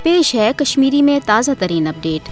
پیش ہے کشمیری میں تازہ ترین اپڈیٹ۔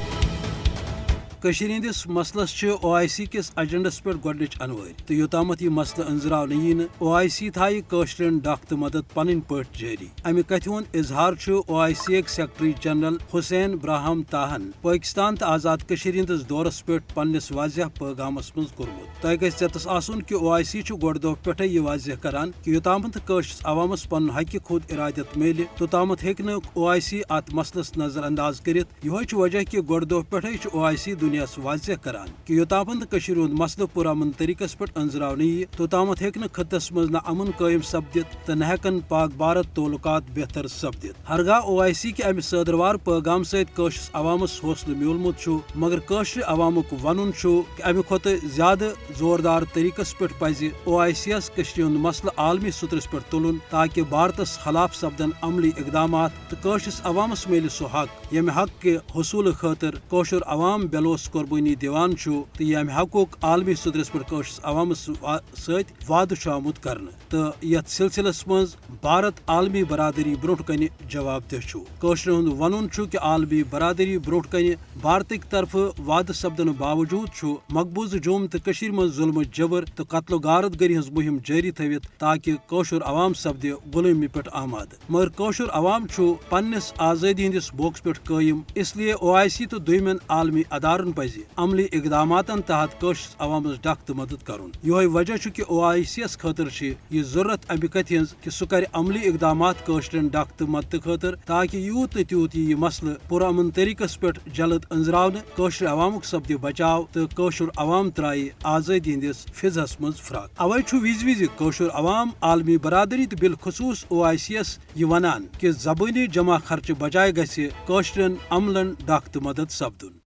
کشمیر ہندس مسلس OIC کس ایجنڈس پہ گۄڈنِچ انوٲرۍ تہٕ یوٚتامَتھ یہِ مسلہٕ أنٛزراونہٕ یی نہٕ OIC تھایہِ کٲشرٮ۪ن ڈکھ تہٕ مدد پنٕنۍ پٲٹھۍ جٲری۔ امہِ کتھِ ہُنٛد اظہار چھُ OIC یِکۍ سیکرٹری جنرل حسین براہم تاہن پٲکستان تہٕ آزاد کشمیر ہندس دورس پٮ۪ٹھ پننِس واضح پیغامس منٛز کوٚرمُت۔ تۄہہِ گژھِ ژٮ۪تس آسُن کہِ OIC چھُ گۄڈٕ دۄہ پٮ۪ٹھے یہِ واضح کران کہِ یوٚتامَتھ کٲشرِس عوامس پنُن حقہِ خود ارادت میلہِ توٚتامَتھ ہیٚکہِ نہٕ OIC اتھ مسلس نظر انداز کٔرِتھ۔ یِہوے چھُ وجہ کہِ گۄڈٕ دۄہ پٮ۪ٹھے چھُ OIC دُنیاہس واضح کران کہ یوٚتامَتھ کشمیر ہُنٛد مسلہٕ پُرامن طریقس پٮ۪ٹھ أنٛزراونہٕ ییہِ توٚتامَتھ ہیٚکہِ نہٕ خطس منٛز نہ امن قٲیم سپدِتھ تہٕ نہ ہٮ۪کن پاک بھارت تعلقات بہتر سپدِتھ۔ ہرگاہ OIC کہِ امہِ صادٕروار پیغام سۭتۍ کٲشرِس عوامس حوصلہٕ میوٗلمُت چھُ مگر کٲشرِ عوامُک ونُن چھُ کہ امہِ کھۄتہٕ زیادٕ زوردار طریقس پٮ۪ٹھ پزِ OIC یس کشمیر ہُنٛد مسلہٕ عالمی سطرس پٮ۪ٹھ تُلُن تاکہ بھارتس خلاف سپدن عملی اقدامات تہٕ کٲشرِس عوامس میلہِ سُہ حق ییٚمہِ حق کہِ حصوٗلہٕ خٲطرٕ کٲشُر عوام بےلوث قۄربٲنی دِوان چھُ تہٕ ییٚمہِ حقُک عالمی سطرس پٮ۪ٹھ کٲشرِس عوامس سۭتۍ وعدٕ چھُ آمُت کرنہٕ تہٕ یتھ سلسلس منٛز بھارت عالمی برادری برونٛٹھ کنہِ جواب دہ چھُ۔ کٲشرٮ۪ن ہُنٛد ونُن چھُ کہ عالمی برادری برونٛٹھ کنہِ بھارتٕکۍ طرفہٕ وعدٕ سپدنہٕ باوجوٗد چھُ مقبوضہٕ جوم تہٕ کٔشیٖرِ منٛز ظُلمہٕ جبر تہٕ قتل و غارت گری ہٕنٛز مُہِم جٲری تھٲوِتھ تاکہ کٲشُر عوام سپدِ غلٲمی پٮ۪ٹھ آمادٕ۔ مگر کٲشُر عوام چھُ پننِس آزٲدی ہٕنٛدِس موقعس پٮ۪ٹھ قٲیِم، اس لیے OIC تہٕ دوٚیمٮ۪ن عالمی ادارن پزِ عملی اقداماتن تحت کٲشرِس عوامس ڈکھ تہٕ مدد کرُن۔ یِہوے وجہ چھُ کہ OIC یس خٲطرٕ چھِ یہِ ضروٗرت امہِ کتھِ ہٕنٛز کہ سُہ کرِ عملی اقدامات کٲشرٮ۪ن ڈکھ تہٕ مدتہٕ خٲطرٕ تاکہ یوٗت تہٕ تیوٗت یی یہِ مسلہٕ پُرامن طریقس پٮ۪ٹھ جلد أنٛزراونہٕ، کٲشرِ عوامُک سپدِ بچاو تہٕ کٲشُر عوام ترایہِ آزٲدی ہٕنٛدِس فضاہس منٛز فراق۔ اوے چھُ وِزِ وِزِ کٲشُر عوام عالمی برادری تہٕ بالخصوٗص OIC یس یہِ ونان کہ زبٲنی جمع خرچہٕ بجاے گژھِ کٲشرٮ۪ن عملن ڈکھ تہٕ مدد سپدُن۔